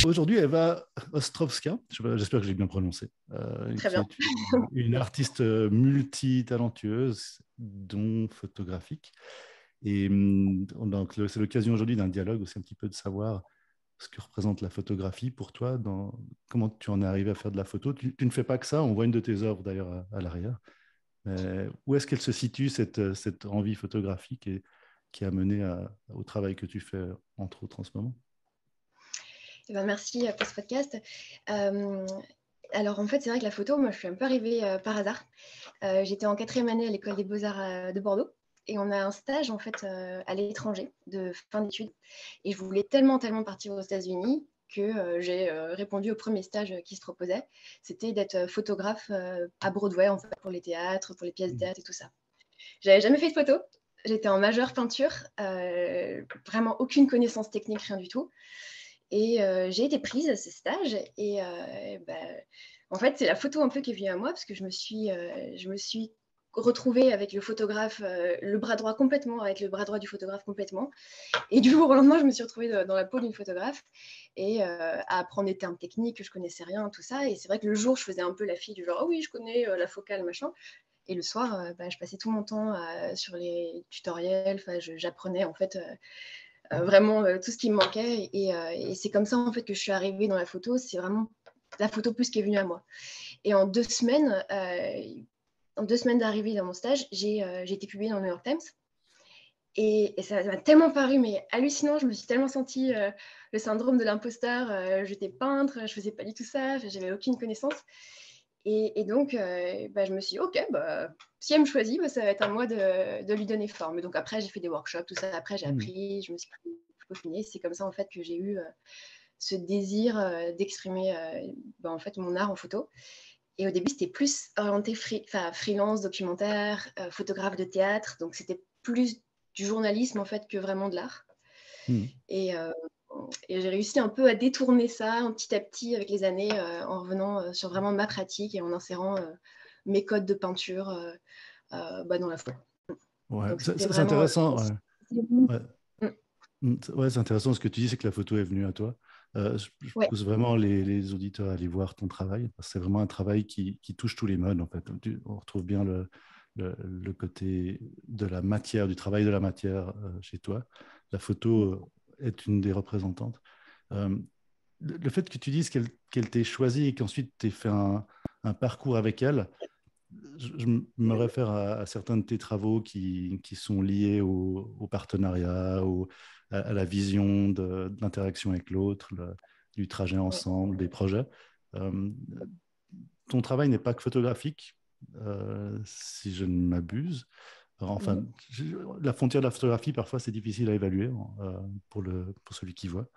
aujourd'hui, Eva Ostrovska, j'espère que j'ai bien prononcé, Très qui bien. est une artiste multitalentueuse, dont photographique. Et donc, c'est l'occasion aujourd'hui d'un dialogue aussi un petit peu de savoir ce que représente la photographie pour toi, comment tu en es arrivé à faire de la photo. Tu ne fais pas que ça, on voit une de tes œuvres d'ailleurs à l'arrière. Où est-ce qu'elle se situe, cette envie photographique et qui a mené au travail que tu fais, entre autres, en ce moment? Eh ben, merci pour ce podcast. Euh, alors en fait, c'est vrai que la photo, moi je suis un peu arrivée par hasard. J'étais en quatrième année à l'école des beaux-arts de Bordeaux. Et on a un stage en fait à l'étranger de fin d'études. Et je voulais tellement partir aux États-Unis que j'ai répondu au premier stage qui se proposait. C'était d'être photographe à Broadway en fait, pour les théâtres, pour les pièces de théâtre et tout ça. J'avais jamais fait de photo. J'étais en majeure peinture, vraiment aucune connaissance technique, rien du tout. Et j'ai été prise à ce stage. Et en fait, c'est la photo un peu qui est venue à moi parce que je me suis retrouvée avec le photographe, le bras droit complètement, avec le bras droit du photographe complètement. Et du jour au lendemain, je me suis retrouvée dans la peau d'une photographe et à apprendre des termes techniques que je connaissais rien, tout ça. Et c'est vrai que le jour, je faisais un peu la fille du genre, oh oui, je connais la focale, machin. Et le soir, je passais tout mon temps sur les tutoriels. J'apprenais en fait vraiment tout ce qui me manquait. Et c'est comme ça en fait que je suis arrivée dans la photo. C'est vraiment la photo plus qui est venue à moi. Et en 2 semaines d'arrivée dans mon stage, j'ai été publiée dans le New York Times. Et ça m'a tellement paru mais hallucinant. Je me suis tellement sentie le syndrome de l'imposteur. J'étais peintre, je faisais pas du tout ça, j'avais aucune connaissance. Et donc, je me suis dit, OK, si elle me choisit, ça va être à moi de lui donner forme. Et donc après, j'ai fait des workshops, tout ça. Après, j'ai Hmm. appris, je me suis peaufinée. C'est comme ça, en fait, que j'ai eu ce désir d'exprimer en fait, mon art en photo. Et au début, c'était plus orienté freelance, documentaire, photographe de théâtre. Donc, c'était plus du journalisme, en fait, que vraiment de l'art. Hmm. Et, euh, et j'ai réussi un peu à détourner ça petit à petit avec les années en revenant sur vraiment ma pratique et en insérant mes codes de peinture dans la photo. Ouais, Donc c'était c'est vraiment... intéressant. Ouais. Ouais. Mm. Ouais, c'est intéressant ce que tu dis, c'est que la photo est venue à toi. Je Ouais. pousse vraiment les auditeurs à aller voir ton travail. Parce que c'est vraiment un travail qui touche tous les modes, en fait. On retrouve bien le côté de la matière, du travail de la matière chez toi. La photo est une des représentantes. Euh, le fait que tu dises qu'elle t'ait choisi et qu'ensuite tu aies fait un parcours avec elle, je me réfère à certains de tes travaux qui sont liés au partenariat, à la vision de l'interaction avec l'autre, du trajet Ouais. ensemble, des projets. Euh, Ton travail n'est pas que photographique, si je ne m'abuse. Enfin, Mhm. la frontière de la photographie, parfois, c'est difficile à évaluer pour celui qui voit.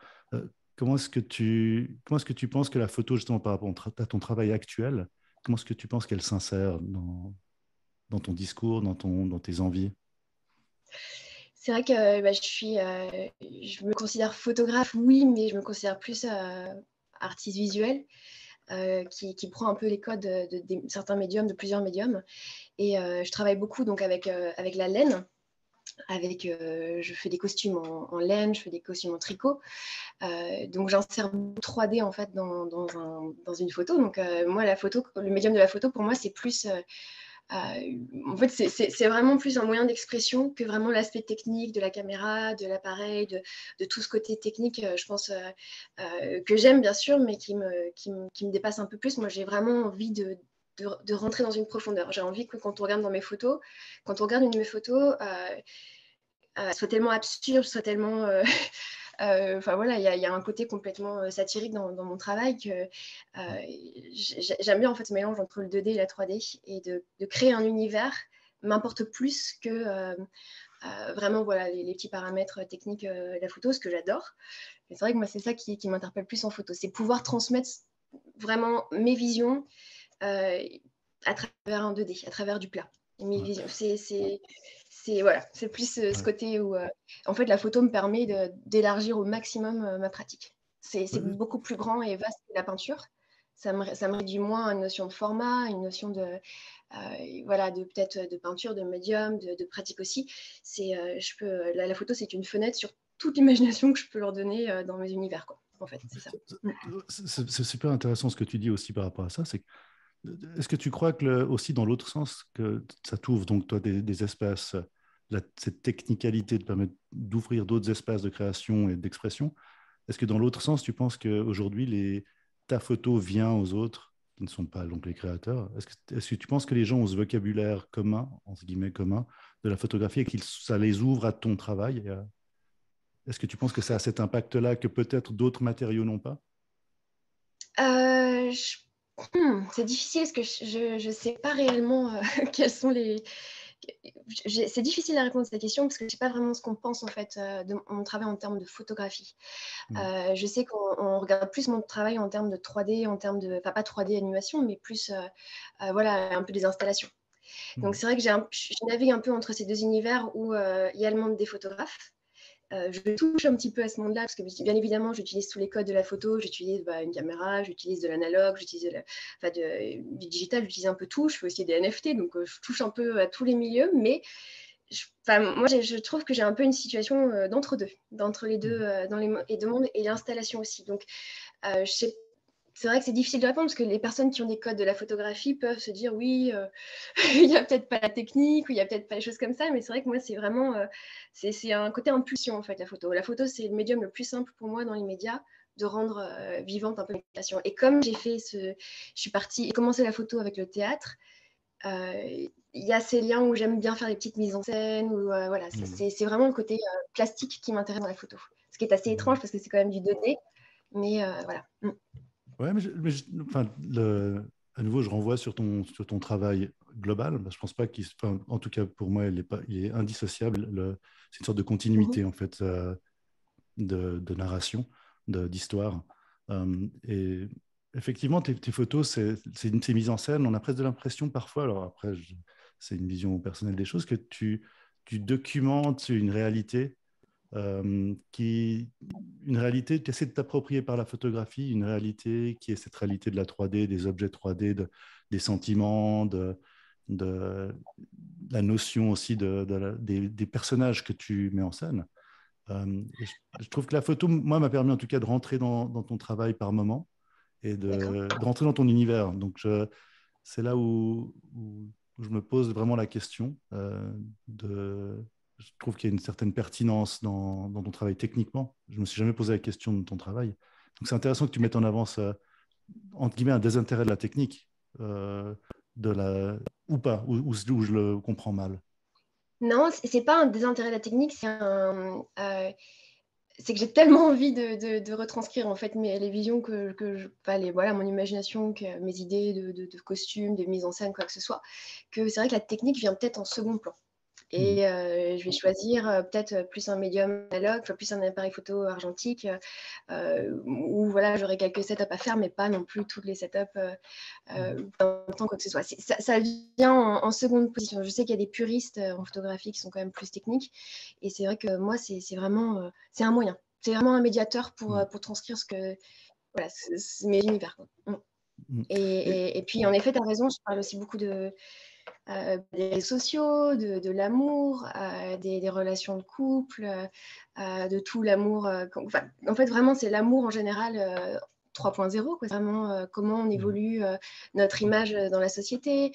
Comment est-ce que tu penses que la photo, justement, par rapport à ton travail actuel, comment est-ce que tu penses qu'elle s'insère dans ton discours, dans tes envies? C'est vrai que je me considère photographe, oui, mais je me considère plus artiste visuel qui prend un peu les codes de certains médiums, de plusieurs médiums. Et je travaille beaucoup donc avec la laine. Je fais des costumes en laine, je fais des costumes en tricot. Donc j'insère 3D en fait dans une photo. Donc moi la photo, le médium de la photo pour moi c'est plus en fait c'est vraiment plus un moyen d'expression que vraiment l'aspect technique de la caméra, de l'appareil, de tout ce côté technique. Je pense que j'aime bien sûr, mais qui me dépasse un peu plus. Moi j'ai vraiment envie de rentrer dans une profondeur. J'ai envie que quand on regarde dans mes photos, quand on regarde une de mes photos, soit tellement absurde, soit tellement enfin voilà, il y a un côté complètement satirique dans mon travail que j'aime bien en fait ce mélange entre le 2D et la 3D et de créer un univers m'importe plus que vraiment voilà les petits paramètres techniques de la photo, ce que j'adore. Mais c'est vrai que moi c'est ça qui m'interpelle plus en photo, c'est pouvoir transmettre vraiment mes visions euh, à travers un 2D, à travers du plat. Mes Ouais, visions, voilà, c'est plus ce ouais. côté où en fait la photo me permet d'élargir au maximum ma pratique. C'est Ouais, beaucoup plus grand et vaste que la peinture. Ça me réduit moins à une notion de format, une notion voilà, de peut-être de peinture, de médium, de pratique aussi. La photo, c'est une fenêtre sur toute l'imagination que je peux leur donner dans mes univers, quoi. en fait, c'est ça. C'est super intéressant ce que tu dis aussi par rapport à ça. Est-ce que tu crois que aussi dans l'autre sens, que ça t'ouvre donc toi des espaces, cette technicalité de permettre d'ouvrir d'autres espaces de création et d'expression? Est-ce que dans l'autre sens, tu penses qu'aujourd'hui, ta photo vient aux autres qui ne sont pas donc les créateurs? Est-ce que tu penses que les gens ont ce vocabulaire commun, entre guillemets commun, de la photographie et que ça les ouvre à ton travail? Est-ce que tu penses que ça a cet impact-là que peut-être d'autres matériaux n'ont pas? Euh, je- c'est difficile parce que je ne sais pas réellement quels sont les... C'est difficile à répondre à cette question parce que je ne sais pas vraiment ce qu'on pense en fait de mon travail en termes de photographie. Mm. Je sais qu'on regarde plus mon travail en termes de 3D, en termes de, enfin pas 3D animation, mais plus voilà, un peu des installations. Donc Mm. c'est vrai que je navigue un peu entre ces deux univers où il y a le monde des photographes. Je touche un petit peu à ce monde-là parce que bien évidemment, j'utilise tous les codes de la photo, j'utilise une caméra, j'utilise de l'analogue, j'utilise du digital, j'utilise un peu tout. Je fais aussi des NFT, donc je touche un peu à tous les milieux, mais moi, je trouve que j'ai un peu une situation d'entre les deux, Mm. dans les deux mondes et l'installation aussi. Donc, c'est vrai que c'est difficile de répondre parce que les personnes qui ont des codes de la photographie peuvent se dire oui, il n'y a peut-être pas la technique ou il n'y a peut-être pas des choses comme ça, mais c'est vrai que moi, c'est vraiment c'est un côté impulsion en fait, la photo. La photo, c'est le médium le plus simple pour moi dans les médias de rendre vivante un peu l'éducation. Et comme je suis partie et commencé la photo avec le théâtre, il y a ces liens où j'aime bien faire des petites mises en scène, ou voilà, Mm. c'est vraiment le côté plastique qui m'intéresse dans la photo. Ce qui est assez étrange parce que c'est quand même du 2D, mais voilà. Ouais, enfin, à nouveau, je renvoie sur ton travail global. Je pense pas enfin, en tout cas pour moi, il est indissociable. C'est une sorte de continuité en fait de narration, d'histoire. Et effectivement, tes photos, c'est mise en scène. On a presque de l'impression parfois, alors après, c'est une vision personnelle des choses, que tu documentes une réalité une réalité que tu essaies de t'approprier par la photographie, une réalité qui est cette réalité de la 3D, des objets 3D, des sentiments, de la notion aussi des personnages que tu mets en scène. Je trouve que la photo, moi, m'a permis en tout cas de rentrer dans ton travail par moment et D'accord. de rentrer dans ton univers. Donc, c'est là où je me pose vraiment la question je trouve qu'il y a une certaine pertinence dans ton travail techniquement. Je ne me suis jamais posé la question de ton travail. Donc, c'est intéressant que tu mettes en avant, entre guillemets, un désintérêt de la technique, euh, ou pas, ou je le comprends mal. Non, c'est pas un désintérêt de la technique, c'est que j'ai tellement envie de retranscrire en fait les visions voilà, mon imagination, mes idées de costumes, de mise en scène, quoi que ce soit, que c'est vrai que la technique vient peut-être en second plan. Mhm. Et je vais choisir peut-être plus un médium analogue, plus un appareil photo argentique, où voilà, j'aurai quelques setups à faire, mais pas non plus toutes les setups en temps quoi que ce soit. Ça vient en seconde position. Je sais qu'il y a des puristes en photographie qui sont quand même plus techniques, et c'est vrai que moi, c'est vraiment c'est un moyen. C'est vraiment un médiateur Mhm. pour transcrire voilà, mes univers, quoi. Mhm. Et puis, en effet, tu as raison, je parle aussi beaucoup des réseaux sociaux, de l'amour, des relations de couple, de tout l'amour. Enfin, en fait, vraiment, c'est l'amour en général 3.0, quoi. C'est vraiment comment on Mhm. évolue notre image dans la société,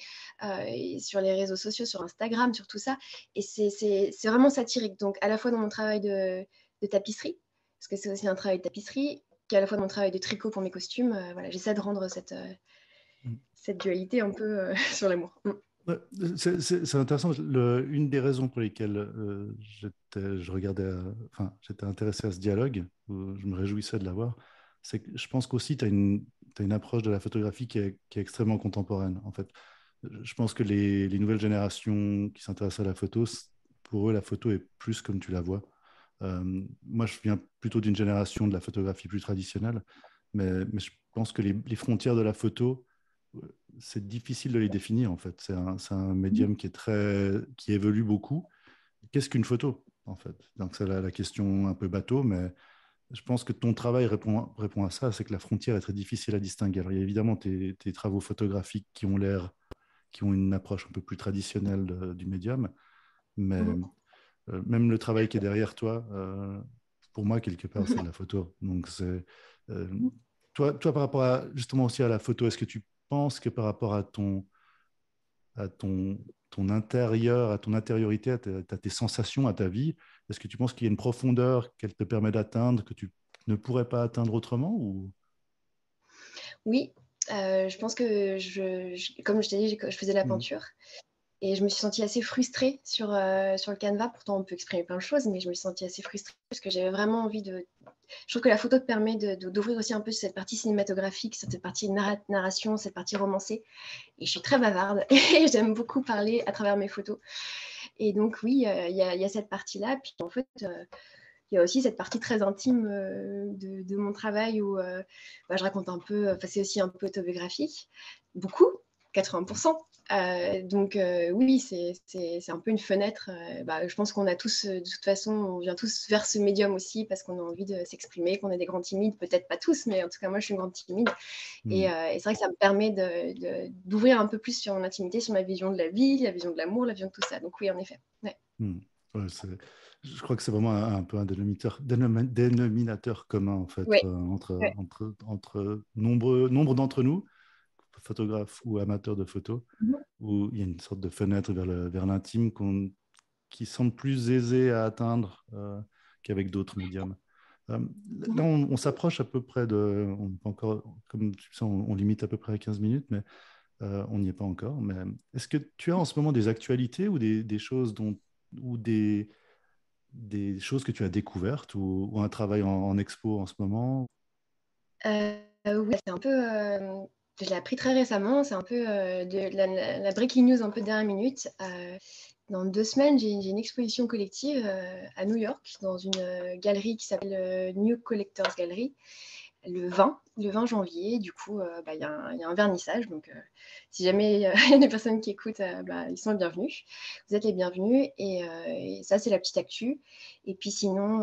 et sur les réseaux sociaux, sur Instagram, sur tout ça. Et c'est vraiment satirique. Donc, à la fois dans mon travail de tapisserie, parce que c'est aussi un travail de tapisserie, qu'à la fois dans mon travail de tricot pour mes costumes, voilà, j'essaie de rendre cette dualité un peu sur l'amour. Ouais, c'est intéressant. Une des raisons pour lesquelles j'étais intéressé à ce dialogue, je me réjouissais de l'avoir, c'est que je pense qu'aussi t'as une approche de la photographie qui est extrêmement contemporaine. En fait, je pense que les nouvelles générations qui s'intéressent à la photo, pour eux, la photo est plus comme tu la vois. Moi, je viens plutôt d'une génération de la photographie plus traditionnelle, mais je pense que les frontières de la photo c'est difficile de les définir en fait. C'est un médium qui évolue beaucoup. Qu'est-ce qu'une photo en fait? Donc c'est la question un peu bateau, mais je pense que ton travail répond à ça, c'est que la frontière est très difficile à distinguer. Alors il y a évidemment tes travaux photographiques qui ont une approche un peu plus traditionnelle du médium, mais même le travail qui est derrière toi, pour moi quelque part c'est de la photo. Donc Euh, toi, par rapport justement aussi à la photo, est-ce que tu penses que par rapport à ton intérieur, à ton intériorité, à tes sensations, à ta vie, est-ce que tu penses qu'il y a une profondeur qu'elle te permet d'atteindre que tu ne pourrais pas atteindre autrement ou... Oui, je pense que, comme je t'ai dit, je faisais de la Mhm. peinture. Et je me suis sentie assez frustrée sur le Canva. Pourtant, on peut exprimer plein de choses, mais je me suis sentie assez frustrée parce que j'avais vraiment envie de... Je trouve que la photo te permet d'ouvrir aussi un peu cette partie cinématographique, cette partie narration, cette partie romancée. Et je suis très bavarde et j'aime beaucoup parler à travers mes photos. Et donc, oui, il y a cette partie-là. Puis en fait, il y a aussi cette partie très intime de mon travail où je raconte un peu, c'est aussi un peu autobiographique, beaucoup, 80%. Donc oui, c'est un peu une fenêtre. Je pense qu'on a tous, de toute façon, on vient tous vers ce médium aussi parce qu'on a envie de s'exprimer, qu'on est des grands timides, peut-être pas tous, mais en tout cas moi je suis une grande timide. Mhm. Et c'est vrai que ça me permet d'ouvrir un peu plus sur mon intimité, sur ma vision de la vie, la vision de l'amour, la vision de tout ça. Donc oui, en effet. Ouais. Mhm. Ouais, je crois que c'est vraiment un peu un dénominateur commun en fait Ouais. Ouais. entre nombre d'entre nous, photographes ou amateurs de photos, Mhm. où il y a une sorte de fenêtre vers l'intime qui semble plus aisée à atteindre qu'avec d'autres médiums. Euh, Là, Mhm. on s'approche à peu près on n'est pas encore, comme tu sais, on limite à peu près à 15 minutes, mais on n'y est pas encore. Mais est-ce que tu as en ce moment des actualités ou des choses ou des choses que tu as découvertes ou un travail en expo en ce moment? Oui, c'est un peu. Je l'ai appris très récemment. C'est un peu de la breaking news un peu dernière minute. Dans 2 semaines, j'ai une exposition collective à New York dans une galerie qui s'appelle New Collectors Gallery le 20 janvier. Du coup, il y a un vernissage. Donc, si jamais il y a des personnes qui écoutent, ils sont les bienvenus. Vous êtes les bienvenus. Et ça, c'est la petite actu. Et puis sinon,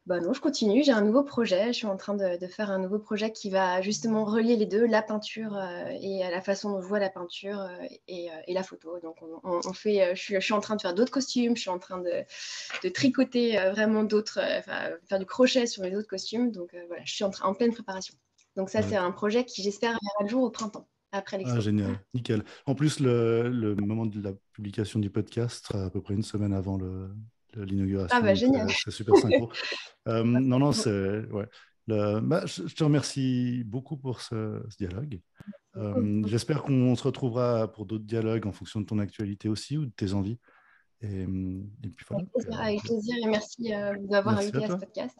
non, je continue. J'ai un nouveau projet. Je suis en train de faire un nouveau projet qui va justement relier les deux, la peinture et la façon dont je vois la peinture et la photo. Donc, on fait, je suis en train de faire d'autres costumes. Je suis en train de tricoter vraiment d'autres, faire du crochet sur les autres costumes. Donc, voilà, je suis en pleine préparation. Donc, ça, Ouais. c'est un projet qui, j'espère, verra le jour au printemps, après Ah, l'expo. génial, nickel. En plus, le moment de la publication du podcast sera à peu près une semaine avant Ah, l'inauguration, bah, donc génial. c'est super synchro. Non, non, Bon, c'est... Ouais. Je te remercie beaucoup pour ce dialogue. J'espère qu'on se retrouvera pour d'autres dialogues en fonction de ton actualité aussi ou de tes envies. Et puis voilà. avec plaisir et merci d'avoir Merci à invité à ce toi. podcast.